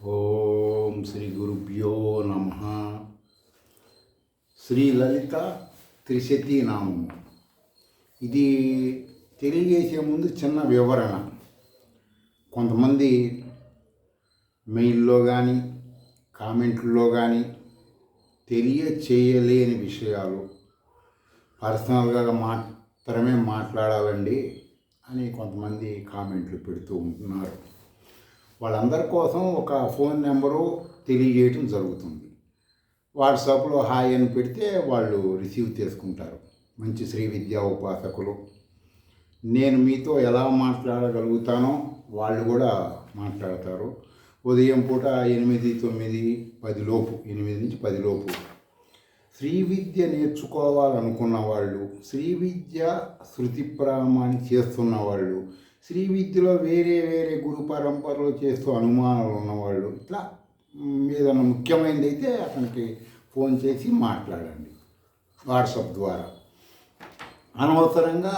ఓం శ్రీ గురుభ్యో నమ. శ్రీ లలిత త్రిశతి నామము. ఇది తెలియజేసే ముందు చిన్న వివరణ. కొంతమంది మెయిల్లో కానీ కామెంట్లో కానీ తెలియచేయలేని విషయాలు పర్సనల్గా మాత్రమే మాట్లాడాలండి అని కొంతమంది కామెంట్లు పెడుతూ ఉంటున్నారు. వాళ్ళందరి కోసం ఒక ఫోన్ నెంబరు తెలియజేయటం జరుగుతుంది. వాట్సాప్లో హాయ్ అని పెడితే వాళ్ళు రిసీవ్ చేసుకుంటారు. మంచి శ్రీ విద్యా ఉపాసకులు. నేను మీతో ఎలా మాట్లాడగలుగుతానో వాళ్ళు కూడా మాట్లాడతారు. ఉదయం పూట 8, 9, 10 లోపు, 8 నుంచి 10 లోపు శ్రీ విద్య నేర్చుకోవాలనుకున్న వాళ్ళు, శ్రీ విద్య శృతి ప్రామాణి చేస్తున్న వాళ్ళు, శ్రీ విద్యలో వేరే గురు పరంపరలు చేస్తూ అనుమానాలు ఉన్నవాళ్ళు, ఇట్లా ఏదైనా ముఖ్యమైనది అయితే అతనికి ఫోన్ చేసి మాట్లాడండి వాట్సాప్ ద్వారా. అనవసరంగా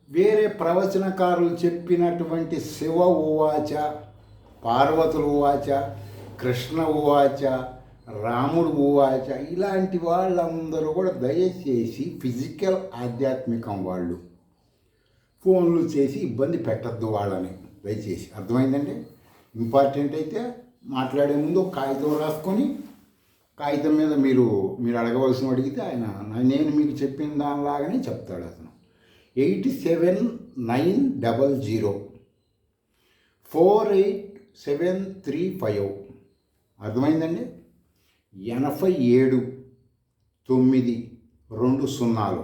వేరే ప్రవచనకారులు చెప్పినటువంటి శివ ఉవాచ, పార్వతులు ఉవాచ, కృష్ణ ఉవాచ, రాముడు ఉవాచ, ఇలాంటి వాళ్ళందరూ కూడా దయచేసి ఫిజికల్ ఆధ్యాత్మికం వాళ్ళు ఫోన్లు చేసి ఇబ్బంది పెట్టద్దు వాళ్ళని, దయచేసి. అర్థమైందండి? ఇంపార్టెంట్ అయితే మాట్లాడే ముందు ఒక కాగితం రాసుకొని, కాగితం మీద మీరు అడగవలసిన అడిగితే ఆయన నేను మీకు చెప్పిన దానిలాగానే చెప్తాడు అతను. 8790 48735. అర్థమైందండి? 87 9 2 0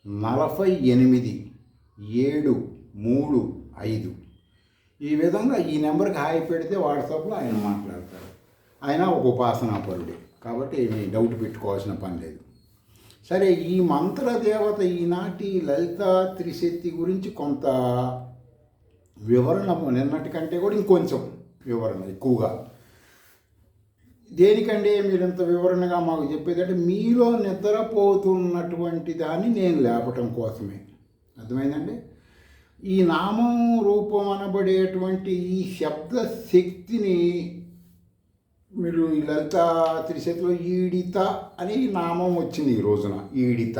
48 7 3 5. ఈ విధంగా ఈ నెంబర్కి హాయ్ పెడితే వాట్సాప్లో ఆయన మాట్లాడతారు. ఆయన ఒక ఉపాసనాపరుడే కాబట్టి ఏమీ డౌట్ పెట్టుకోవాల్సిన పని లేదు. సరే, ఈ మంత్ర దేవత ఈనాటి లలిత త్రిశక్తి గురించి కొంత వివరణ, నిన్నటికంటే కూడా ఇంకొంచెం వివరణ ఎక్కువగా. దేనికంటే మీరు ఇంత వివరణగా మాకు చెప్పేదంటే మీలో నిద్రపోతున్నటువంటి దాన్ని నేను లేపటం కోసమే. అర్థమైందండి? ఈ నామం రూపం అనబడేటువంటి ఈ శబ్ద శక్తిని మీరు ఈ లలిత త్రిశక్తిలో ఈడిత అని నామం వచ్చింది ఈ రోజున. ఈడిత,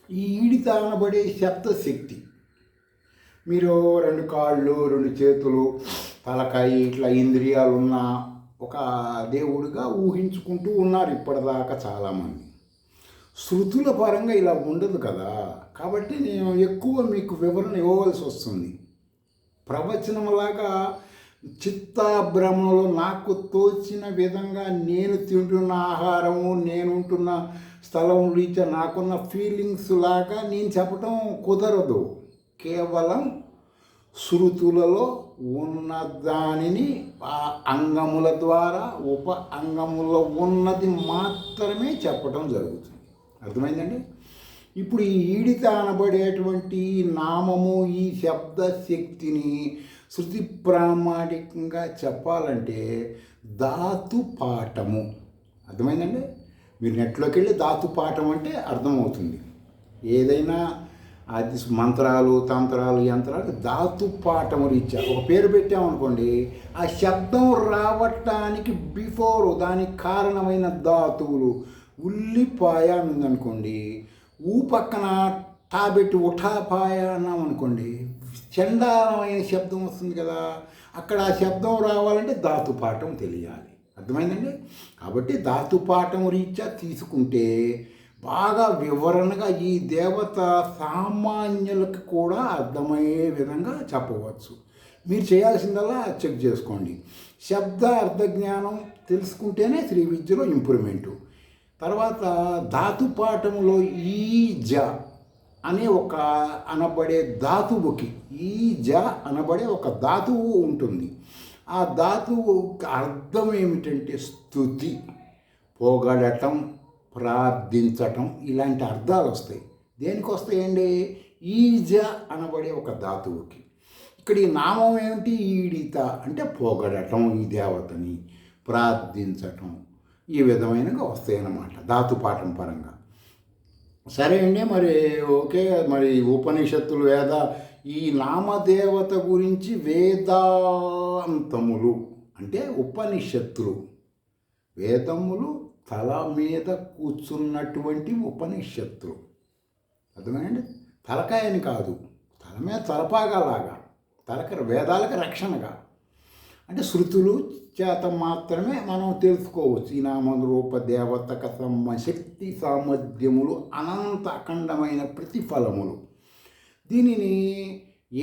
ఈ ఈడిత అనబడే శబ్ద శక్తి మీరు 2 కాళ్ళు, 2 చేతులు, తలకాయ, ఇట్లా ఇంద్రియాలున్న ఒక దేవుడిగా ఊహించుకుంటూ ఉన్నారు ఇప్పటిదాకా చాలామంది. శృతుల పరంగా ఇలా ఉండదు కదా, కాబట్టి నేను ఎక్కువ మీకు వివరణ ఇవ్వవలసి వస్తుంది. ప్రవచనంలాగా చిత్తాభ్రమణలో నాకు తోచిన విధంగా నేను తింటున్న ఆహారము, నేను ఉంటున్న స్థలం రీత్యా నాకున్న ఫీలింగ్స్ లాగా నేను చెప్పటం కుదరదు. కేవలం శృతులలో ఉన్న దానిని ఆ అంగముల ద్వారా ఉప అంగములో ఉన్నది మాత్రమే చెప్పడం జరుగుతుంది. అర్థమైందండి? ఇప్పుడు ఈ ఈడిత అనబడేటువంటి నామము, ఈ శబ్ద శక్తిని శృతి ప్రామాణికంగా చెప్పాలంటే ధాతుపాఠము. అర్థమైందండి? మీరు నెట్లోకి వెళ్ళి ధాతుపాఠం అంటే అర్థమవుతుంది. ఏదైనా అది మంత్రాలు, తంత్రాలు, యంత్రాలు ధాతుపాఠము రీత్యా ఒక పేరు పెట్టామనుకోండి, ఆ శబ్దం రావటానికి బిఫోర్ దానికి కారణమైన ధాతువులు. ఉల్లిపాయ ఉందనుకోండి, ఊ పక్కన టా పెట్టి ఉఠాపాయ అన్నాం అనుకోండి, చండాలమైన శబ్దం వస్తుంది కదా. అక్కడ ఆ శబ్దం రావాలంటే ధాతుపాఠం తెలియాలి. అర్థమైందండి? కాబట్టి ధాతుపాఠం రీత్యా తీసుకుంటే బాగా వివరణగా ఈ దేవత సామాన్యులకు కూడా అర్థమయ్యే విధంగా చెప్పవచ్చు. మీరు చేయాల్సిందల్లా చెక్ చేసుకోండి. శబ్ద అర్థజ్ఞానం తెలుసుకుంటేనే శ్రీ విద్యలో ఇంప్రూవ్మెంటు. తర్వాత ధాతుపాఠంలో ఈజ అనే ఒక అనబడే ధాతువుకి, ఈజ అనబడే ఒక ధాతువు ఉంటుంది. ఆ ధాతువు అర్థం ఏమిటంటే స్తుతి, పొగడటం, ప్రార్థించటం, ఇలాంటి అర్థాలు వస్తాయి. దేనికి వస్తాయండి? ఈజ అనబడే ఒక ధాతువుకి. ఇక్కడ ఈ నామం ఏమిటి? ఈడిత అంటే పొగడటం ఈ దేవతని, ప్రార్థించటం, ఈ విధమైనగా వస్తాయన్నమాట ధాతుపాఠం పరంగా. సరే అండి, మరి ఓకే. మరి ఉపనిషత్తులు, ఈ నామదేవత గురించి వేదాంతములు అంటే ఉపనిషత్తులు, వేదములు తల మీద కూర్చున్నటువంటి ఉపనిషత్తులు, అర్థమైందండి. తలకాయని కాదు, తల మీద తలపాగాలాగా, వేదాలకు రక్షణగా, అంటే శృతులు చేత మాత్రమే మనం తెలుసుకోవచ్చు. ఈ నామరూప దేవతక శక్తి సామర్థ్యములు అనంత అఖండమైన ప్రతిఫలములు. దీనిని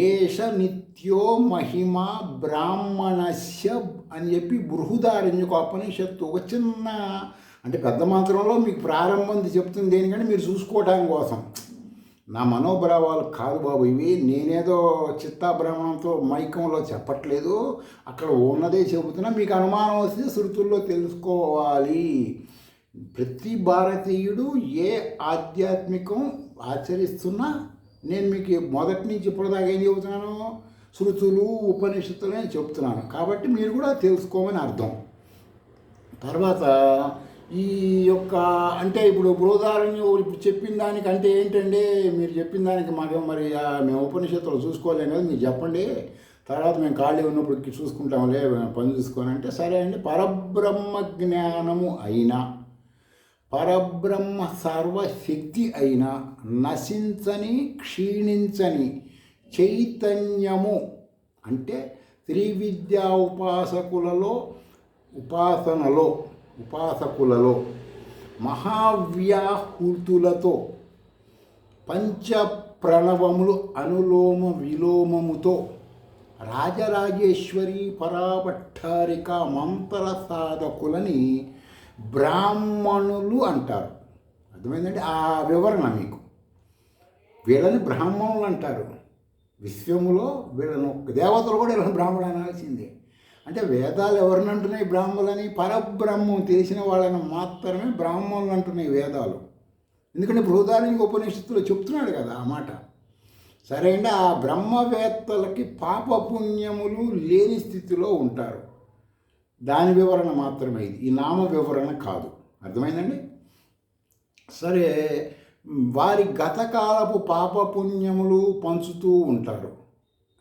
ఏష నిత్యో మహిమ బ్రాహ్మణస్య అని చెప్పి బృహదారణ్యక ఉపనిషత్తు ఒక చిన్న, అంటే పెద్ద మంత్రంలో మీకు ప్రారంభం చెప్తుంది దేనికంటే మీరు చూసుకోవటం కోసం. నా మనోభావాలు కాదు బాబు ఇవి, నేనేదో చిత్తాభ్రమణంతో మైకంలో చెప్పట్లేదు, అక్కడ ఉన్నదే చెబుతున్నా. మీకు అనుమానం వస్తే శృతుల్లో తెలుసుకోవాలి. ప్రతి భారతీయుడు ఏ ఆధ్యాత్మికం ఆచరిస్తున్నా నేను మీకు మొదటి నుంచి ఇప్పటిదాకా ఏం చెబుతున్నాను, శృతులు ఉపనిషత్తులు అని చెప్తున్నాను. కాబట్టి మీరు కూడా తెలుసుకోమని అర్థం. తర్వాత ఈ యొక్క అంటే ఇప్పుడు బృహదారణ్యం ఇప్పుడు చెప్పిన దానికి అంటే ఏంటంటే, మీరు చెప్పిన దానికి మాకు మరి మేము ఉపనిషత్తులు చూసుకోలేము కదా, మీరు చెప్పండి, తర్వాత మేము ఖాళీ ఉన్నప్పుడు చూసుకుంటాంలే పని చూసుకొని అంటే, సరే అండి. పరబ్రహ్మ జ్ఞానము అయినా, పరబ్రహ్మ సర్వశక్తి అయినా, నశించని క్షీణించని చైతన్యము అంటే త్రివిద్యా ఉపాసకులలో మహావ్యాహృతులతో పంచప్రణవములు అనులోమ విలోమముతో రాజరాజేశ్వరి పరాపట్టారిక మంత్ర సాధకులని బ్రాహ్మణులు అంటారు. అర్థమైందంటే ఆ వివరణ మీకు. వీళ్ళని బ్రాహ్మణులు అంటారు. విశ్వములో వీళ్ళను దేవతలు కూడా వీళ్ళని బ్రాహ్మణులు అనాల్సిందే. అంటే వేదాలు ఎవరిని అంటున్నాయి బ్రాహ్మణులని? పరబ్రహ్మం తెలిసిన వాళ్ళని మాత్రమే బ్రాహ్మణులు అంటున్నాయి వేదాలు. ఎందుకంటే బృహదారణ్యక ఉపనిషత్తులో చెప్తున్నాడు కదా ఆ మాట. సరే అండి. ఆ బ్రహ్మవేత్తలకి పాపపుణ్యములు లేని స్థితిలో ఉంటారు. దాని వివరణ మాత్రమే ఇది, ఈ నామ వివరణ కాదు. అర్థమైందండి? సరే, వారి గతకాలపు పాపపుణ్యములు పంచుతూ ఉంటారు.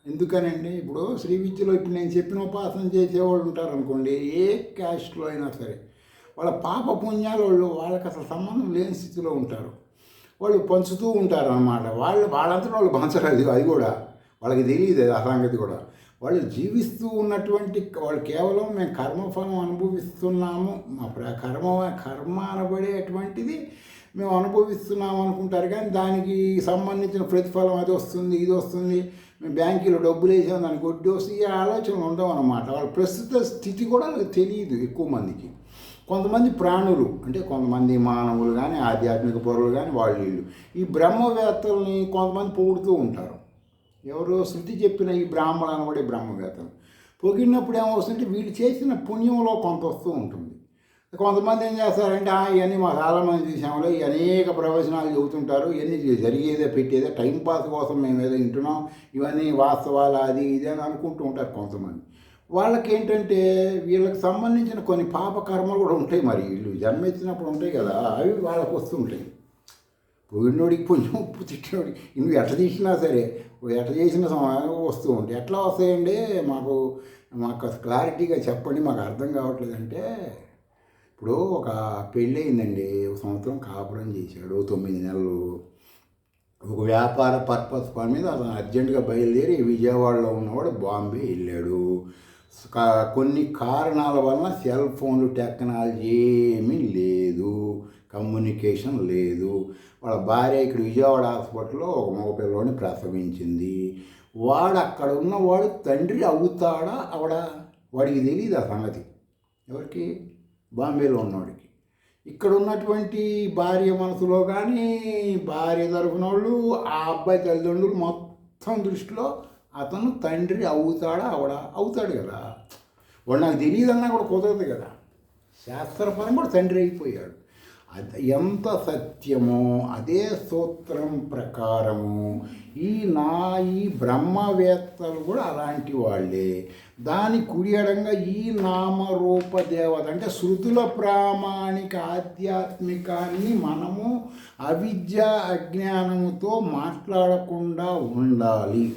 ఎందుకనండి, ఇప్పుడు శ్రీ విద్యలో ఇప్పుడు నేను చెప్పిన ఉపాసన చేసేవాళ్ళు ఉంటారు అనుకోండి, ఏ క్యాస్ట్లో అయినా సరే, వాళ్ళ పాపపుణ్యాలు వాళ్ళకి అసలు సంబంధం లేని స్థితిలో ఉంటారు. వాళ్ళు పంచుతూ ఉంటారు అన్నమాట. వాళ్ళంతా వాళ్ళు పంచలేదు, అది కూడా వాళ్ళకి తెలియదు ఆ సంగతి కూడా. వాళ్ళు జీవిస్తూ ఉన్నటువంటి వాళ్ళు కేవలం మేము కర్మఫలం అనుభవిస్తున్నాము, మా కర్మ అనబడేటువంటిది మేము అనుభవిస్తున్నాము అనుకుంటారు. కానీ దానికి సంబంధించిన ప్రతిఫలం అది వస్తుంది, ఇది వస్తుంది, మేము బ్యాంకులో డబ్బులు వేసాము దానికి వడ్డీ వస్తుంది, ఈ ఆలోచనలు ఉండవు అన్నమాట. వాళ్ళ ప్రస్తుత స్థితి కూడా తెలియదు ఎక్కువ మందికి. కొంతమంది ప్రాణులు అంటే కొంతమంది మానవులు కానీ ఆధ్యాత్మిక పరులు కానీ వాళ్ళు ఈ బ్రహ్మవేత్తల్ని కొంతమంది పొగుడుతూ ఉంటారు. ఎవరో శృతి చెప్పిన ఈ బ్రాహ్మణులు అనబడే బ్రహ్మవేత్తలు పొగిడినప్పుడు ఏమవుతుందంటే వీళ్ళు చేసిన పుణ్యంలో కొంత వస్తూ ఉంటుంది. కొంతమంది ఏం చేస్తారంటే ఇవన్నీ మా చాలామంది చూసాములో ఈ అనేక ప్రవచనాలు చెబుతుంటారు, ఇవన్నీ జరిగేదే పెట్టేదే టైంపాస్ కోసం మేము ఏదో వింటున్నాం, ఇవన్నీ వాస్తవాలు అది ఇది అని అనుకుంటూ ఉంటారు కొంతమంది. వాళ్ళకి ఏంటంటే వీళ్ళకి సంబంధించిన కొన్ని పాపకర్మలు కూడా ఉంటాయి. మరి వీళ్ళు జన్మెత్తినప్పుడు ఉంటాయి కదా, అవి వాళ్ళకు వస్తుంటాయి. పోయినోడికి పుణ్యం, తిట్టినోడికి నువ్వు ఎట్లా తీసినా సరే ఎట్లా చేసిన సమయం వస్తూ ఉంటాయి. ఎట్లా వస్తాయండి? మాకు క్లారిటీగా చెప్పండి, మాకు అర్థం కావట్లేదంటే, ఇప్పుడు ఒక పెళ్ళి అయిందండి, ఒక సంవత్సరం కాపురం చేశాడు, 9 నెలలు. ఒక వ్యాపార పర్పస్ పని మీద అతను అర్జెంటుగా బయలుదేరి విజయవాడలో ఉన్నవాడు బాంబే వెళ్ళాడు. కొన్ని కారణాల వలన సెల్ ఫోన్లు టెక్నాలజీ ఏమీ లేదు, కమ్యూనికేషన్ లేదు. వాళ్ళ భార్య ఇక్కడ విజయవాడ హాస్పిటల్లో ఒక మగ పిల్లోని ప్రసవించింది. వాడు అక్కడ ఉన్నవాడు తండ్రి అవుతాడా అవడా వాడికి తెలియదు ఆ సంగతి. ఎవరికి? బాంబేలో ఉన్నవాడికి. ఇక్కడ ఉన్నటువంటి భార్య మనసులో కానీ భార్య తరఫున వాళ్ళు ఆ అబ్బాయి తల్లిదండ్రులు మొత్తం దృష్టిలో అతను తండ్రి అవుతాడా అవడా? అవుతాడు కదా. వాడు నాకు తెలియదు అన్నా కూడా కుదరదు కదా. శాస్త్రపరం కూడా తండ్రి అయిపోయాడు. అది ఎంత సత్యమో అదే సూత్రం ప్రకారము ఈ బ్రహ్మవేత్తలు కూడా అలాంటి వాళ్ళే. దాని కుడి ఎడంగా ఈ నామరూప దేవత అంటే శృతుల ప్రామాణిక ఆధ్యాత్మికాన్ని మనము అవిద్య అజ్ఞానముతో మాట్లాడకుండా ఉండాలి.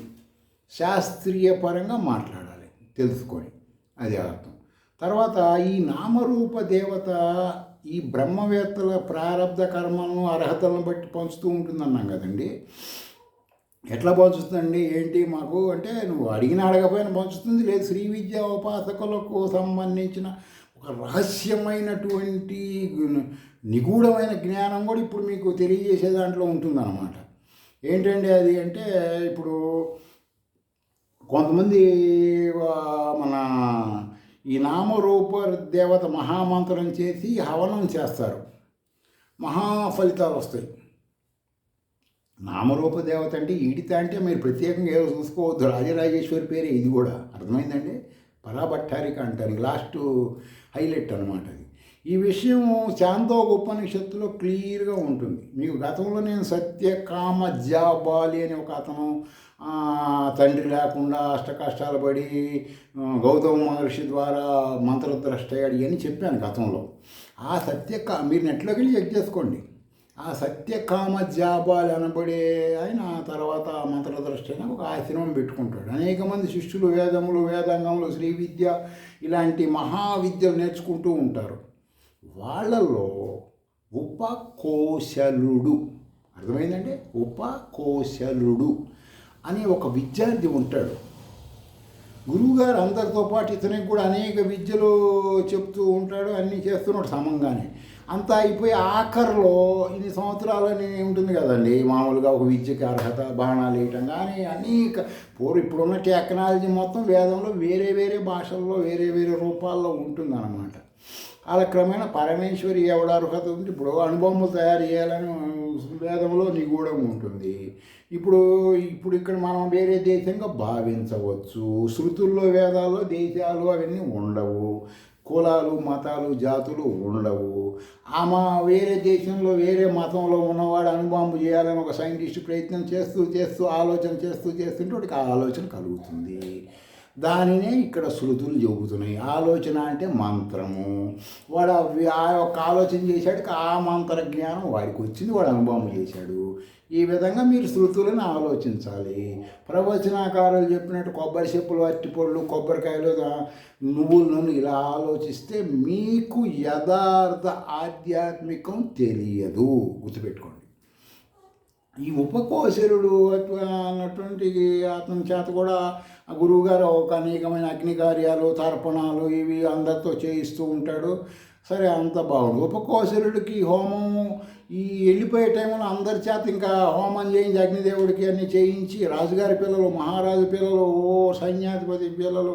శాస్త్రీయ పరంగా మాట్లాడాలి తెలుసుకొని, అది అర్థం. తర్వాత ఈ నామరూప దేవత ఈ బ్రహ్మవేత్తల ప్రారంధ కర్మలను అర్హతలను బట్టి పంచుతూ ఉంటుందన్నాం కదండి. ఎట్లా పంచుతుందండి ఏంటి మాకు అంటే, నువ్వు అడిగిన అడగపోయినా పంచుతుంది. లేదు, శ్రీ విద్యా ఉపాసకులకు సంబంధించిన ఒక రహస్యమైనటువంటి నిగూఢమైన జ్ఞానం కూడా ఇప్పుడు మీకు తెలియజేసే దాంట్లో ఉంటుందన్నమాట. ఏంటండి అది అంటే, ఇప్పుడు కొంతమంది మన ఈ నామరూప దేవత మహామంత్రం చేసి హవనం చేస్తారు, మహా ఫలితాలు వస్తాయి. నామరూప దేవత అంటే ఈడిత అంటే మీరు ప్రత్యేకంగా ఏదో చూసుకోవద్దు, రాజరాజేశ్వరి పేరే ఇది కూడా, అర్థమైందండి. పరాభట్టారిక అంటారు, లాస్ట్ హైలైట్ అనమాట అది. ఈ విషయం చాందోగ ఉపనిషత్తులో క్లియర్గా ఉంటుంది. మీకు గతంలో నేను సత్యకామ జాబాలి అని ఒక అతను తండ్రి లేకుండా అష్టకష్టాలు పడి గౌతమ మహర్షి ద్వారా మంత్రద్రష్ట అయ్యాడు అని చెప్పాను గతంలో. ఆ మీరు నెట్లోకి వెళ్ళి చెక్ చేసుకోండి. ఆ సత్యకామ జాబాలి అనబడే ఆయన తర్వాత మంత్రద్రష్ట అయినా ఒక ఆశ్రమం పెట్టుకుంటాడు. అనేక మంది శిష్యులు వేదములు, వేదాంగములు, శ్రీ విద్య ఇలాంటి మహావిద్యలు నేర్చుకుంటూ ఉంటారు. వాళ్ళల్లో ఉపకోశలుడు, అర్థమైందంటే ఉపకోశలుడు అని ఒక విద్యార్థి ఉంటాడు. గురువుగారు అందరితో పాటు ఇతనికి కూడా అనేక విద్యలు చెప్తూ ఉంటాడు, అన్నీ చేస్తున్నాడు సమంగానే. అంతా అయిపోయి ఆఖరిలో ఇన్ని సంవత్సరాలని ఉంటుంది కదండి మామూలుగా ఒక విద్యకి అర్హత, బాణాలు వేయటం కానీ అనేక ఇప్పుడున్న టెక్నాలజీ మొత్తం వేదంలో వేరే వేరే భాషల్లో వేరే వేరే రూపాల్లో ఉంటుందన్నమాట. అలా క్రమేణా పరమేశ్వరి ఎవడ అర్హత ఉంది. ఇప్పుడు అనుభవములు తయారు చేయాలని వేదంలో నిగూఢం ఉంటుంది. ఇప్పుడు ఇక్కడ మనం వేరే దేశంగా భావించవచ్చు. శృతుల్లో వేదాల్లో దేశాలు అవన్నీ ఉండవు, కులాలు మతాలు జాతులు ఉండవు. వేరే దేశంలో వేరే మతంలో ఉన్నవాడు అణుబాంబు చేయాలని ఒక సైంటిస్ట్ ప్రయత్నం చేస్తూ ఆలోచన చేస్తుంటే వాడికి ఆ ఆలోచన కలుగుతుంది. దానినే ఇక్కడ శృతులు చెబుతున్నాయి. ఆలోచన అంటే మంత్రము. వాడు ఆ యొక్క ఆలోచన చేశాడు, ఆ మంత్ర జ్ఞానం వాడికి వచ్చింది, వాడు అనుభవం చేశాడు. ఈ విధంగా మీరు శృతులను ఆలోచించాలి. ప్రవచనాకారులు చెప్పినట్టు కొబ్బరి చెప్పులు, అరటిపళ్ళు, కొబ్బరికాయలు, నువ్వుల నూనె ఇలా ఆలోచిస్తే మీకు యథార్థ ఆధ్యాత్మికం తెలియదు, గుర్తుపెట్టుకోండి. ఈ ఉపకోశలుడు అన్నటువంటి అతని చేత కూడా గురువుగారు ఒక అనేకమైన అగ్ని కార్యాలు, తర్పణాలు ఇవి అందరితో చేయిస్తూ ఉంటాడు. సరే, అంత బాగుంది. ఉపకోశలుడికి హోమం ఈ వెళ్ళిపోయే టైంలో అందరి చేత ఇంకా హోమం చేయించి అగ్నిదేవుడికి అన్నీ చేయించి, రాజుగారి పిల్లలు, మహారాజు పిల్లలు, సైన్యాధిపతి పిల్లలు,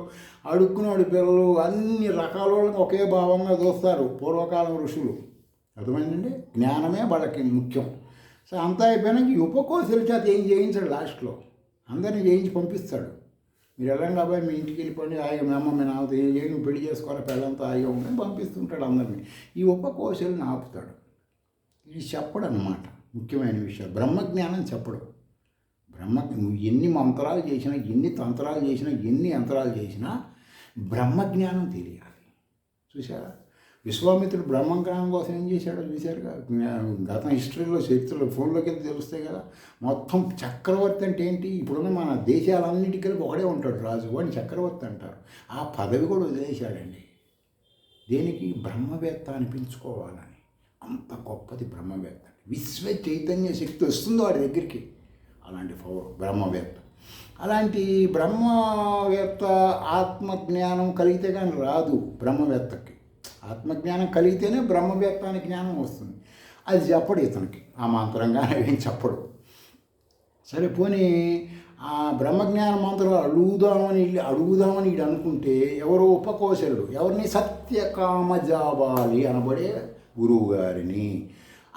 అడుక్కునేవాడి పిల్లలు, అన్ని రకాల వాళ్ళని ఒకే భావంగా చూస్తారు పూర్వకాలం ఋషులు. అర్థమైందండి, జ్ఞానమే వాళ్ళకి ముఖ్యం. సో అంతా అయిపోయినాక ఈ ఉపకోశల చేత ఏం చేయించాడు, లాస్ట్లో అందరినీ చేయించి పంపిస్తాడు. మీరు వెళ్ళండి అబ్బాయి, మీ ఇంటికి వెళ్ళిపోండి, హాయిగా మీ అమ్మ మీ నాన్నతో ఏం చేయండి, నువ్వు పెళ్లి చేసుకోవాలి, పిల్లలతో హాయిగా ఉండని పంపిస్తుంటాడు అందరినీ. ఈ ఉపకోశలను ఆపుతాడు. ఇది చెప్పడు అన్నమాట ముఖ్యమైన విషయం. బ్రహ్మజ్ఞానం చెప్పడు. నువ్వు ఎన్ని మంత్రాలు చేసినా, ఎన్ని తంత్రాలు చేసినా, ఎన్ని యంత్రాలు చేసినా బ్రహ్మజ్ఞానం తెలియాలి. చూసారా, విశ్వామిత్రుడు బ్రహ్మజ్ఞానం కోసం ఏం చేశాడో చూశారుగా. గత హిస్టరీలో, చరిత్రలో, ఫోన్లోకి వెళ్ళి తెలుస్తాయి కదా. మొత్తం చక్రవర్తి అంటే ఏంటి, ఇప్పుడున్న మన దేశాలన్నిటికీ ఒకడే ఉంటాడు రాజు, వాడిని చక్రవర్తి అంటారు. ఆ పదవి కూడా వదిలేశాడండి. దేనికి? బ్రహ్మవేత్త అనిపించుకోవాలని. అంత గొప్పది బ్రహ్మవేత్త. విశ్వ చైతన్య శక్తి వస్తుందో వాడి దగ్గరికి, అలాంటి పవర్ బ్రహ్మవేత్త. అలాంటి బ్రహ్మవేత్త ఆత్మజ్ఞానం కలిగితే కానీ రాదు బ్రహ్మవేత్తకి. ఆత్మజ్ఞానం కలిగితేనే బ్రహ్మవేత్తానికి జ్ఞానం వస్తుంది. అది చెప్పడు ఇతనికి, ఆ మంత్రంగా ఏం చెప్పడు. సరే, పోనీ ఆ బ్రహ్మజ్ఞాన మంత్రం అడుగుదామని ఇడు అనుకుంటే ఎవరో ఉపకోశలుడు, ఎవరిని? సత్యకామ జాబాలి అనబడే గురువు గారిని.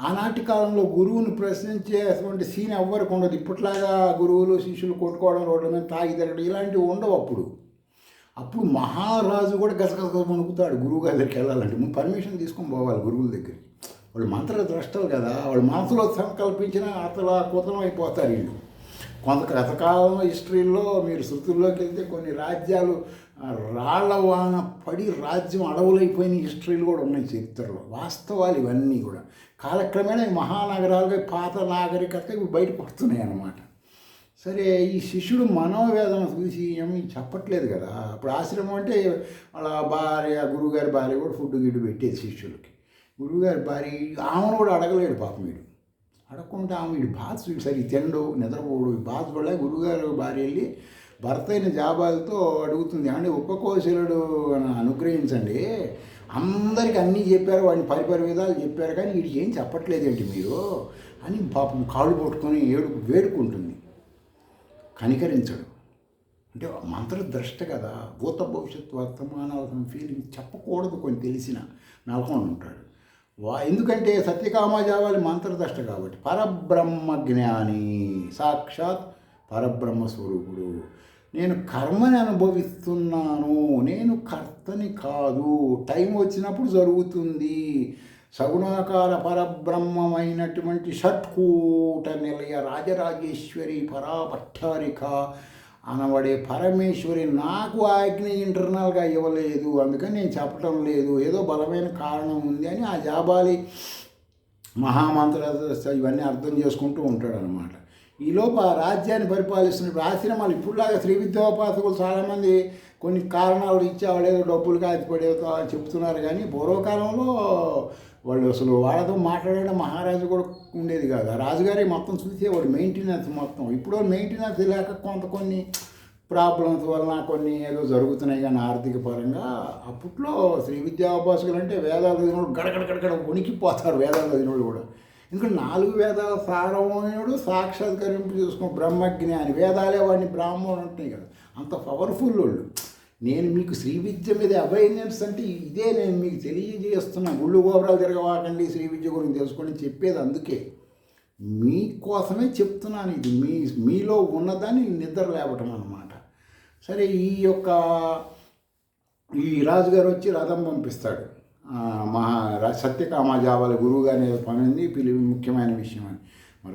ఆనాటి కాలంలో గురువుని ప్రశ్నించేటువంటి సీన్ ఎవ్వరికి ఉండదు. ఇప్పట్లాగా గురువులు శిష్యులు కొట్టుకోవడం, రోడ్ల మీద తాగి తిరగడం ఇలాంటివి ఉండవు. అప్పుడు మహారాజు కూడా గసగస వణుకుతాడు గురువు గారి దగ్గరికి వెళ్ళాలంటే. ముందు పర్మిషన్ తీసుకొని పోవాలి గురువుల దగ్గరికి. వాళ్ళు మంత్రద్రష్టలు కదా, వాళ్ళు మనసులో సంకల్పించిన అతలా కుతలం అయిపోతారు వీళ్ళు. గతకాలం హిస్టరీలో మీరు శృతుల్లోకి వెళ్తే కొన్ని రాజ్యాలు రాళ్ల వాన పడి రాజ్యం అడవులైపోయిన హిస్టరీలు కూడా ఉన్నాయి చరిత్రలో. వాస్తవాలు ఇవన్నీ కూడా కాలక్రమేణా మహానగరాలుగా పాత నాగరికత ఇవి బయటపడుతున్నాయి అన్నమాట. సరే ఈ శిష్యుడు మనోవేదన చూసి ఏమి చెప్పట్లేదు కదా. ఇప్పుడు ఆశ్రమం అంటే వాళ్ళ భార్య, గురువుగారి భార్య కూడా ఫుడ్ గిడ్డు పెట్టేది శిష్యులకి. గురువుగారి భార్య ఆమెను కూడా అడగలేడు పాపం వీడు. అడగకుండా ఆమె వీడు బాధ చూడు, సరి తిండు, నిద్రపోడు, బాధ కూడా గురువుగారు భార్య వెళ్ళి భర్త అయిన జాబాలతో అడుగుతుంది, అంటే ఉపకోశలుడు అనుగ్రహించండి, అందరికి అన్నీ చెప్పారు, వాడిని పరిపరి విధాలు చెప్పారు, కానీ వీడికి ఏం చెప్పట్లేదేంటి మీరు అని పాపం కాళ్ళు పట్టుకొని వేడుకుంటుంది. కనికరించడు. అంటే మంత్రద్రష్ట కదా, భూత భవిష్యత్తు వర్తమానాల ఫీలింగ్ చెప్పకూడదు, కొన్ని తెలిసిన నెలకొని ఉంటాడు. ఎందుకంటే సత్యకామజావాలి మంత్రద్రష్ట కాబట్టి. పరబ్రహ్మ జ్ఞాని, సాక్షాత్ పరబ్రహ్మ స్వరూపుడు. నేను కర్మని అనుభవిస్తున్నాను, నేను కర్తని కాదు, టైం వచ్చినప్పుడు జరుగుతుంది. సగుణాకార పరబ్రహ్మమైనటువంటి షట్కూట నిలయ రాజరాజేశ్వరి పరాపట్టారిక అనబడే పరమేశ్వరి నాకు ఆజ్ఞ ఇంటర్నల్గా ఇవ్వలేదు, అందుకని నేను చెప్పటం లేదు, ఏదో బలమైన కారణం ఉంది అని ఆ జాబాలి మహామంత్ర ఇవన్నీ అర్థం చేసుకుంటూ ఉంటాడు అనమాట. ఈలోపు ఆ రాజ్యాన్ని పరిపాలిస్తున్నప్పుడు ఆశ్రమాలు ఇప్పుడులాగా శ్రీ విద్యోపాసకులు చాలామంది కొన్ని కారణాలు ఇచ్చేవాళ్ళు, ఏదో డబ్బులు కాచిపడేదో చెప్తున్నారు, కానీ పూర్వకాలంలో వాళ్ళు అసలు వాళ్ళతో మాట్లాడడం మహారాజు కూడా ఉండేది కాదు. ఆ రాజుగారి మొత్తం చూసేవాడు, మెయింటెనెన్స్ మొత్తం. ఇప్పుడు మెయింటెనెన్స్ లేక కొన్ని ప్రాబ్లమ్స్ వలన కొన్ని ఏదో జరుగుతున్నాయి, కానీ ఆర్థిక పరంగా అప్పట్లో శ్రీ విద్యోపాసకులు అంటే వేదాలు చదివినోడు గడగడ ఉనికిపోతారు, వేదాలు చదివినోడు కూడా. ఇంకా 4 వేదాల సారమైనడు సాక్షాత్కరింపు చేసుకున్న బ్రహ్మజ్ఞాని, వేదాలే వాడిని బ్రాహ్మణుడు అంటున్నాయి కదా, అంత పవర్ఫుల్ వాళ్ళు. నేను మీకు శ్రీ విద్య మీద అవేర్నెస్ అంటే ఇదే నేను మీకు తెలియజేస్తున్నా. గుళ్ళు గోపురాలు తిరగవాకండి, శ్రీ విద్య గురించి తెలుసుకొని చెప్పేది అందుకే, మీకోసమే చెప్తున్నాను. ఇది మీలో ఉన్నదాన్ని నిద్ర లేవటం అన్నమాట. సరే ఈ రాజుగారు వచ్చి రథం పంపిస్తాడు. సత్యకామజావాలి గురువుగారి పని ఉంది, ముఖ్యమైన విషయం అని.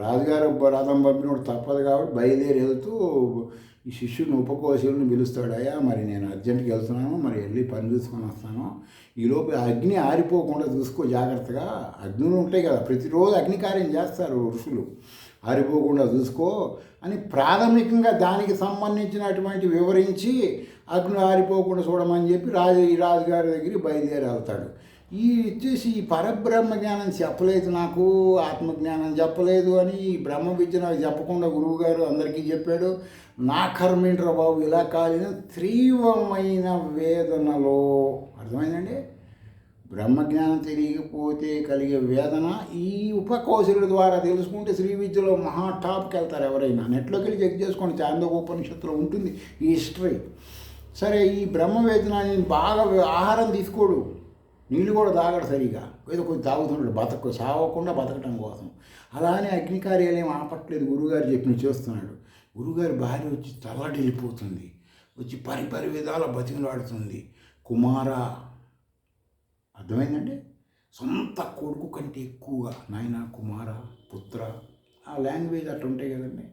రాజుగారు రథం పంపినప్పుడు తప్పదు కాబట్టి బయలుదేరి వెళ్తూ ఈ శిష్యుని ఉపకోశులను పిలుస్తాడు. అయ్యా మరి నేను అర్జెంట్కి వెళ్తున్నాను, మరి వెళ్ళి పని చూసుకొని వస్తాను, ఈలోపు అగ్ని ఆరిపోకుండా చూసుకో జాగ్రత్తగా. అగ్నులు ఉంటాయి కదా, ప్రతిరోజు అగ్నికార్యం చేస్తారు ఋషులు, ఆరిపోకుండా చూసుకో అని ప్రాథమికంగా దానికి సంబంధించినటువంటి వివరించి అగ్ని ఆరిపోకుండా చూడమని చెప్పి ఈ రాజుగారి దగ్గరికి బయలుదేరి వెళ్తాడు. వచ్చేసి ఈ పరబ్రహ్మ జ్ఞానం చెప్పలేదు నాకు, ఆత్మజ్ఞానం చెప్పలేదు అని ఈ బ్రహ్మ విద్య నాకు చెప్పకుండా గురువుగారు అందరికీ చెప్పాడు. నా కర్మేంట్రా బాబు ఇలా కాలిన తీవ్రమైన వేదనలో, అర్థమైందండి, బ్రహ్మజ్ఞానం తెలియకపోతే కలిగే వేదన ఈ ఉపకౌశలుల ద్వారా తెలుసుకుంటే శ్రీ విద్యలో మహా టాప్కి వెళ్తారు ఎవరైనా. నెట్లోకి వెళ్ళి చెక్ చేసుకోండి, చాందోపనిషత్తులో ఉంటుంది ఈ హిస్టరీ. సరే, ఈ బ్రహ్మ వేదన బాగా ఆహారం తీసుకోడు, నీళ్ళు కూడా తాగడు సరిగా, ఏదో కొంచెం తాగుతున్నాడు సావకుండా బతకటం కోసం. అలానే అగ్నికార్యాలయం ఆపట్లేదు, గురువుగారు చెప్పిన చేస్తున్నాడు. గురువుగారి భార్య వచ్చి తల్లడిల్లిపోతుంది, వచ్చి పరిపరి విధాల బతిమలాడుతుంది. కుమార, అర్థమైందండి, సొంత కొడుకు కంటే ఎక్కువగా నాయన, కుమార, పుత్ర, ఆ లాంగ్వేజ్ అట్లా ఉంటాయి కదండి.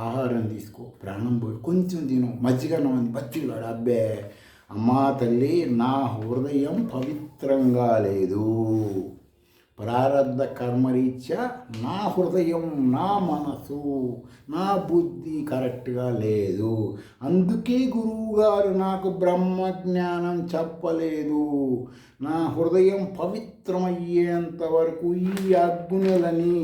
ఆహారం తీసుకో, ప్రాణం పోయి కొంచెం తిను, మజ్జిగన్నం అంది, బతిలాడు. అబ్బే అమ్మా తల్లి, నా హృదయం పవిత్రంగా లేదు, ప్రారబ్ధ కర్మరీత్యా నా హృదయం, నా మనసు, నా బుద్ధి కరెక్ట్గా లేదు, అందుకే గురువుగారు నాకు బ్రహ్మజ్ఞానం చెప్పలేదు. నా హృదయం పవిత్రమయ్యేంత వరకు ఈ అగ్నులని,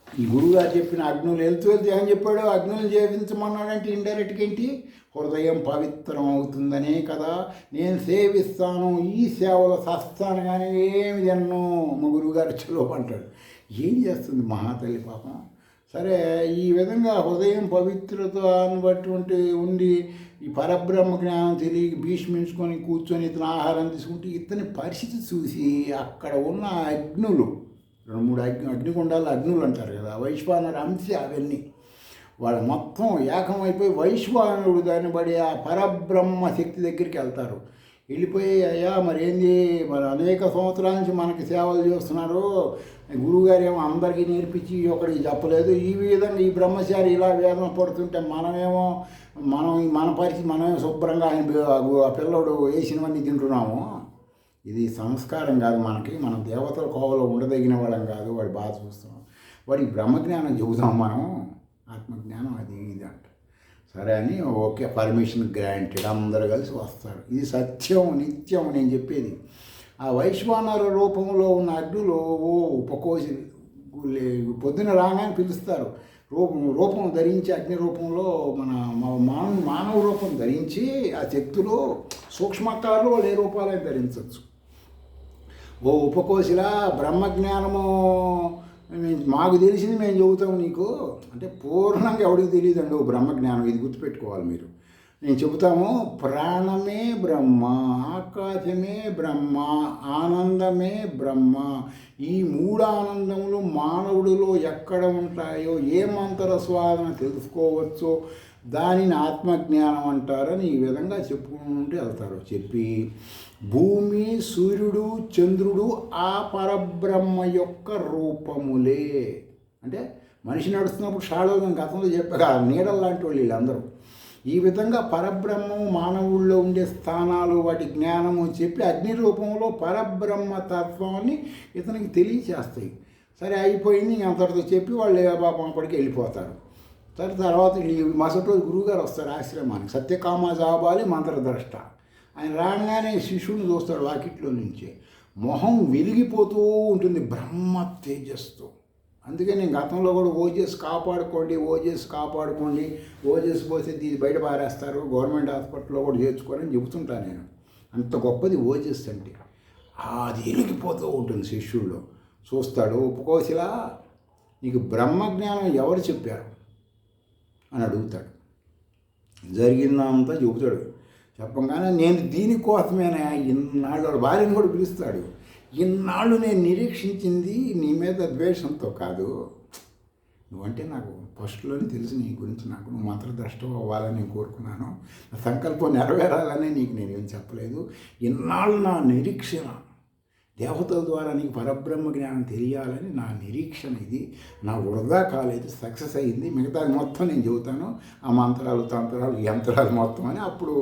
ఈ గురువుగారు చెప్పిన అగ్నులు వెళ్తూ ఏం చెప్పాడు, అగ్నులు జీవించమన్నాడంటే ఇండైరెక్ట్గా ఏంటి, హృదయం పవిత్రం అవుతుందనే కదా నేను సేవిస్తాను, ఈ సేవలో సస్తాను, కానీ ఏమి తిన్ను. మా గురువుగారు చెలోపు అంటాడు. ఏం చేస్తుంది మహాతల్లి పాపం. సరే, ఈ విధంగా హృదయం పవిత్రతను బట్టి ఉండి ఈ పరబ్రహ్మ జ్ఞానం తెలియ భీష్మించుకొని కూర్చొని ఇతను ఆహారం తీసుకుంటే ఇతని పరిస్థితి చూసి అక్కడ ఉన్న అగ్నులు, 2-3 అగ్నిగుండాలు అగ్నులు అంటారు కదా, వైశ్వానర అంశ అవన్నీ, వాళ్ళు మొత్తం ఏకమైపోయి వైశ్వానుడు దాన్ని బడి ఆ పరబ్రహ్మ శక్తి దగ్గరికి వెళ్తారు. వెళ్ళిపోయి, అయ్యా మరి ఏంది, మరి అనేక సంవత్సరాల నుంచి మనకి సేవలు చేస్తున్నారు, గురువుగారు ఏమో అందరికీ నేర్పించి ఒకరికి చెప్పలేదు, ఈ విధంగా ఈ బ్రహ్మచారి ఇలా వేదన పడుతుంటే మన పరిస్థితి మనమే శుభ్రంగా ఆ పిల్లడు వేసినవన్నీ తింటున్నాము. ఇది సంస్కారం కాదు మనకి, మనం దేవతల కోవలో ఉండదగిన వాళ్ళం కాదు, వాడి బాధ చూస్తున్నాం, వాడికి బ్రహ్మజ్ఞానం చెబుతాం మనం. ఆత్మజ్ఞానం అది ఇది అంట. సరే అని ఓకే, పర్మిషన్ గ్రాంటెడ్, అందరూ కలిసి వస్తారు. ఇది సత్యం, నిత్యం నేను చెప్పేది. ఆ వైశ్వానర రూపంలో ఉన్న అగ్నిలో ఉపకోసి పొద్దున రాగానే పిలుస్తారు. రూపం ధరించి, అగ్ని రూపంలో మానవ రూపం ధరించి ఆ శక్తులు సూక్ష్మకారులు వాళ్ళు ఏ రూపాలైనా ధరించవచ్చు. ఉపకోశిలా బ్రహ్మజ్ఞానము మాకు తెలిసింది మేము చెబుతాము నీకు అంటే పూర్ణంగా ఎవరికి తెలియదండి బ్రహ్మజ్ఞానం. ఇది గుర్తుపెట్టుకోవాలి మీరు. నేను చెబుతాము, ప్రాణమే బ్రహ్మ, ఆకాశమే బ్రహ్మ, ఆనందమే బ్రహ్మ. ఈ మూడు ఆనందములు మానవుడిలో ఎక్కడ ఉంటాయో, ఏ మంత్ర స్వాదన తెలుసుకోవచ్చో దానిని ఆత్మజ్ఞానం అంటారని ఈ విధంగా చెప్పుకుంటూ వెళ్తారు. చెప్పి భూమి, సూర్యుడు, చంద్రుడు ఆ పరబ్రహ్మ యొక్క రూపములే. అంటే మనిషి నడుస్తున్నప్పుడు షాడోగా గతంలో చెప్పగా నీడలు లాంటి వాళ్ళు వీళ్ళందరూ. ఈ విధంగా పరబ్రహ్మం మానవుల్లో ఉండే స్థానాలు, వాటి జ్ఞానము చెప్పి అగ్ని రూపంలో పరబ్రహ్మ తత్వాన్ని ఇతనికి తెలియచేస్తాయి. సరే అయిపోయింది, అంతటితో చెప్పి వాళ్ళు పాపం అప్పటికి వెళ్ళిపోతారు. సరే తర్వాత మరుసటి రోజు గురువుగారు వస్తారు ఆశ్రమానికి. సత్యకామ జాబాలి మంత్రద్రష్ట. ఆయన రాగానే శిష్యుని చూస్తాడు వాకిట్లో నుంచే. మొహం వెలిగిపోతూ ఉంటుంది బ్రహ్మ తేజస్తో. అందుకే నేను గతంలో కూడా ఓజెస్ కాపాడుకోండి, ఓజెస్ పోతే దీన్ని బయట పారేస్తారు, గవర్నమెంట్ హాస్పిటల్లో కూడా చేర్చుకోరని చెబుతుంటాను నేను. అంత గొప్పది ఓజెస్ అంటే. అది వెలిగిపోతూ ఉంటుంది శిష్యుల్లో. చూస్తాడు, ఉపకోశిలా నీకు బ్రహ్మజ్ఞానం ఎవరు చెప్పారు అని అడుగుతాడు. జరిగిందంతా చెబుతాడు. చెప్పగానే నేను దీనికోసమేనా ఇన్నాళ్ళు, భార్యను కూడా పిలుస్తాడు, ఇన్నాళ్ళు నేను నిరీక్షించింది నీ మీద ద్వేషంతో కాదు, నువ్వంటే నాకు ఫస్ట్లోనే తెలుసు నీ గురించి, నాకు నువ్వు మంత్రద్రష్టం అవ్వాలని నేను కోరుకున్నాను, నా సంకల్పం నెరవేరాలని నీకు నేనేం చెప్పలేదు. ఇన్నాళ్ళు నా నిరీక్షణ దేవతల ద్వారా నీకు పరబ్రహ్మ జ్ఞానం తెలియాలని నా నిరీక్షణ, ఇది నా వృధా కాలేదు, సక్సెస్ అయ్యింది, మిగతాది మొత్తం నేను చెబుతాను, ఆ మంత్రాలు, తంత్రాలు, యంత్రాలు మొత్తం అని అప్పుడు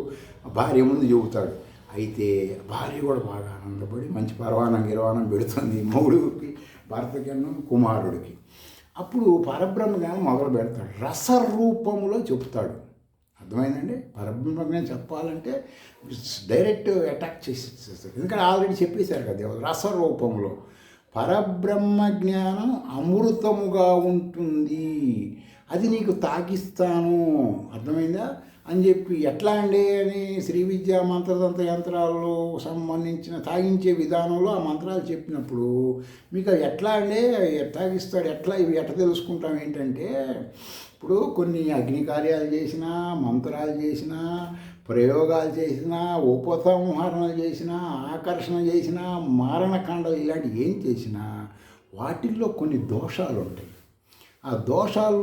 భార్య ముందు చెబుతాడు. అయితే భార్య కూడా బాగా ఆనందపడి మంచి గిరవానం పెడుతుంది మౌడికి, భర్తకిను, కుమారుడికి. అప్పుడు పరబ్రహ్మ జ్ఞానం మొదలు పెడతాడు. రసరూపంలో చెప్తాడు. అర్థమైందండి? పరబ్రహ్మ జ్ఞానం చెప్పాలంటే డైరెక్ట్ అటాక్ చేసేస్తారు. ఎందుకంటే ఆల్రెడీ చెప్పేశారు కదా, రసరూపంలో. పరబ్రహ్మ జ్ఞానం అమృతముగా ఉంటుంది, అది నీకు తాకిస్తాను, అర్థమైందా అని చెప్పి. ఎట్లా అండి అని శ్రీ విద్యా మంత్రతంత్ర యంత్రాల్లో సంబంధించిన తాగించే విధానంలో ఆ మంత్రాలు చెప్పినప్పుడు మీకు ఎట్లా అండి తాగిస్తాడు, ఇవి ఎట్లా తెలుసుకుంటాం ఏంటంటే, ఇప్పుడు కొన్ని అగ్ని కార్యాలు చేసినా, మంత్రాలు చేసినా, ప్రయోగాలు చేసినా, ఉపసంహరణలు చేసినా, ఆకర్షణ చేసినా, మారణకాండలు ఇలాంటివి ఏం చేసినా వాటిల్లో కొన్ని దోషాలు ఉంటాయి. ఆ దోషాల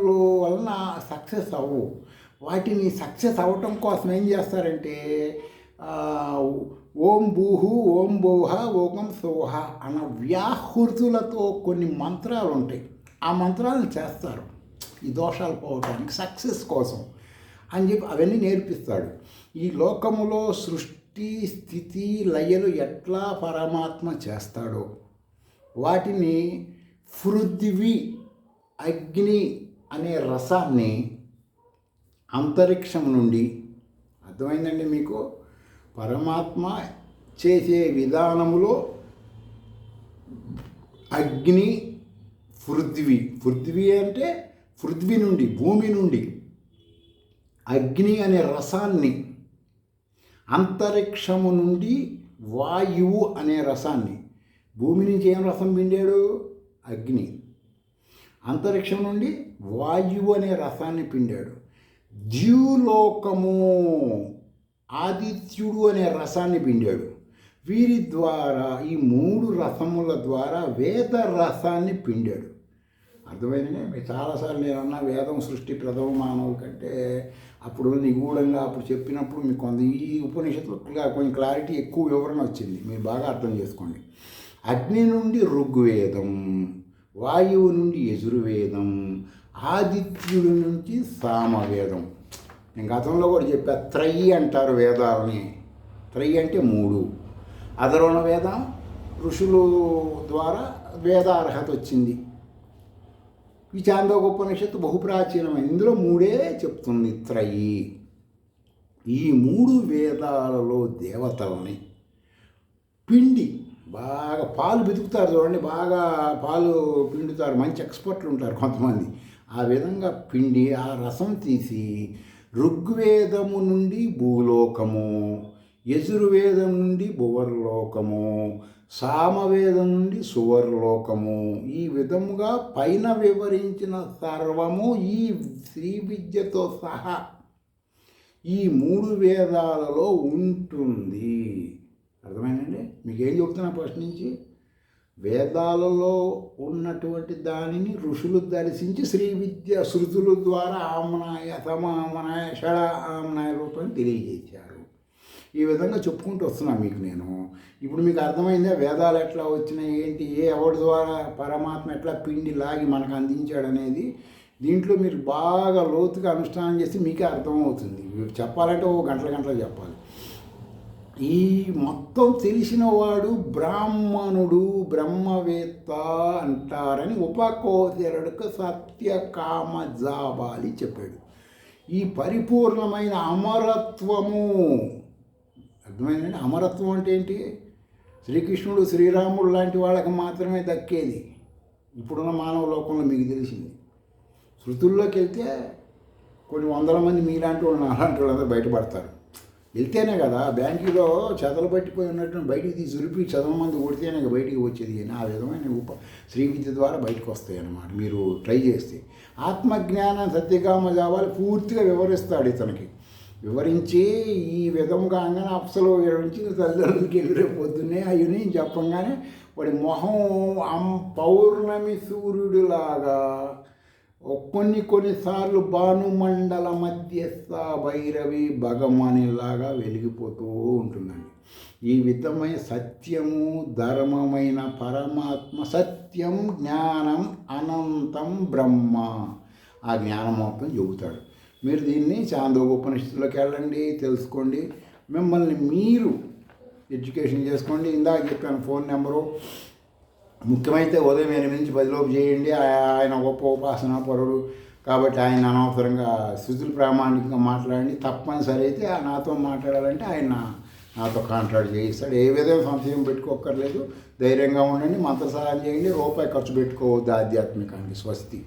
వలన సక్సెస్ అవ్వవు. వాటిని సక్సెస్ అవ్వటం కోసం ఏం చేస్తారంటే ఓం భూహు, ఓం భూహ, ఓం సోహ అన్న వ్యాహృతులతో కొన్ని మంత్రాలు ఉంటాయి. ఆ మంత్రాలను చేస్తారు ఈ దోషాలు పోవటానికి, సక్సెస్ కోసం అని చెప్పి అవన్నీ నేర్పిస్తాడు. ఈ లోకములో సృష్టి, స్థితి, లయలు ఎట్లా పరమాత్మ చేస్తాడో వాటిని పృథివీ, అగ్ని అనే రసాన్ని అంతరిక్షం నుండి, అర్థమైందండి మీకు, పరమాత్మ చేసే విధానములో అగ్ని, పృథివీ అంటే పృథ్వీ నుండి, భూమి నుండి అగ్ని అనే రసాన్ని, అంతరిక్షము నుండి వాయువు అనే రసాన్ని. భూమి నుంచి ఏం రసం పిండాడు? అగ్ని. అంతరిక్షం నుండి వాయువు అనే రసాన్ని పిండాడు. ద్యులోకము, ఆదిత్యుడు అనే రసాన్ని పిండాడు. వీరి ద్వారా, ఈ మూడు రసముల ద్వారా వేద రసాన్ని పిండాడు. అర్థమైందండి? మీకు చాలాసార్లు నేను అన్నా, వేదం సృష్టి ప్రథమ మానవు కంటే అప్పుడు నిగూఢంగా అప్పుడు చెప్పినప్పుడు మీకు కొంత ఈ ఉపనిషత్తులుగా కొంచెం క్లారిటీ, ఎక్కువ వివరణ వచ్చింది, మీరు బాగా అర్థం చేసుకోండి. అగ్ని నుండి ఋగ్వేదం, వాయువు నుండి యజుర్వేదం, ఆదిత్యుడి నుంచి సామవేదం. నేను గతంలో కూడా చెప్పా, త్రయి అంటారు వేదాలని. త్రయి అంటే మూడు. అధర్వణ వేదం, ఋషులు ద్వారా వేదార్హత వచ్చింది. ఈ చాందోగోపనిషత్తు బహుప్రాచీనమైనది. ఇందులో మూడే చెప్తుంది త్రయి. ఈ 3 వేదాలలో దేవతల్ని పిండి బాగా పాలు బితుకుతారు చూడండి, బాగా పాలు పిండుతారు, మంచి ఎక్స్పర్ట్లు ఉంటారు కొంతమంది. ఆ విధంగా పిండి ఆ రసం తీసి ఋగ్వేదము నుండి భూలోకము, యజుర్వేదం నుండి భువర్లోకము, సామవేదం నుండి సువర్లోకము, ఈ విధముగా పైన వివరించిన సర్వము ఈ శ్రీ విద్యతో సహా ఈ 3 వేదాలలో ఉంటుంది. అర్థమైందండి? మీకేం చెబుతున్నా ఫస్ట్ నుంచి? వేదాలలో ఉన్నటువంటి దానిని ఋషులు దర్శించి శ్రీ విద్య శృతుల ద్వారా ఆమ్నాయ సమామనాయ షడ ఆమ్నాయ రూపాన్ని తెలియజేశారు. ఈ విధంగా చెప్పుకుంటూ వస్తున్నా మీకు నేను. ఇప్పుడు మీకు అర్థమైందా వేదాలు ఎట్లా వచ్చినాయి, ఏంటి, ఎవరి ద్వారా పరమాత్మ ఎట్లా పిండి లాగి మనకు అందించాడనేది? దీంట్లో మీరు బాగా లోతుగా అనుష్ఠానం చేసి మీకే అర్థమవుతుంది. చెప్పాలంటే ఓ గంటలు చెప్పాలి. ఈ మొత్తం తెలిసిన వాడు బ్రాహ్మణుడు, బ్రహ్మవేత్త అంటారని ఉపకోశరుడికి సత్యకామ జాబాలి చెప్పాడు. ఈ పరిపూర్ణమైన అమరత్వము, అర్థమైందండి? అమరత్వం అంటే ఏంటి? శ్రీకృష్ణుడు, శ్రీరాముడు లాంటి వాళ్ళకి మాత్రమే దక్కేది. ఇప్పుడున్న మానవ లోకంలో మీకు తెలిసింది. శృతుల్లోకి వెళ్తే కొన్ని వందల మంది మీలాంటి వాళ్ళు, అలాంటి వాళ్ళందరూ బయటపడతారు. వెళ్తేనే కదా బ్యాంకులో చెదలు పట్టిపోయి ఉన్నట్టు బయటికి తీసి ఉరిపి చదవ మంది కొడితేనే బయటికి వచ్చేది. అని ఆ విధమైన శ్రీ విద్య ద్వారా బయటకు వస్తాయి అన్నమాట. మీరు ట్రై చేస్తే ఆత్మజ్ఞానం సత్యకామ జావాలు పూర్తిగా వివరిస్తాడు ఇతనికి. వివరించి ఈ విధముగా అంగన అప్సలో వివరించి తల్లిదండ్రులకి ఎదురే పొద్దున్నే అయ్యని చెప్పంగానే వాడి మొహం పౌర్ణమి సూర్యుడిలాగా కొన్నిసార్లు భానుమండల మధ్యస్థ భైరవి భగవానిలాగా వెలిగిపోతూ ఉంటుందండి. ఈ విధమైన సత్యము ధర్మమైన పరమాత్మ, సత్యం జ్ఞానం అనంతం బ్రహ్మ, ఆ జ్ఞానం మొత్తం చెబుతాడు. మీరు దీన్ని చాందోగోపనిషత్తులోకి వెళ్ళండి, తెలుసుకోండి, మిమ్మల్ని మీరు ఎడ్యుకేషన్ చేసుకోండి. ఇందాక చెప్పాను ఫోన్ నెంబరు, ముఖ్యమైతే ఉదయం 8 నుంచి 10 లోపు చేయండి. ఆయన గొప్ప ఉపాసనా పరుడు కాబట్టి ఆయన అనవసరంగా స్థుతులు ప్రామాణికంగా మాట్లాడండి. తప్పనిసరి అయితే నాతో మాట్లాడాలంటే ఆయన నాతో కాంట్రాక్ట్ చేయిస్తాడు. ఏ విధంగా సంశయం పెట్టుకోక్కర్లేదు, ధైర్యంగా ఉండండి, మంత్ర సహాయం చేయండి, రూపాయి ఖర్చు పెట్టుకోవద్దు ఆధ్యాత్మికానికి. స్వస్తి.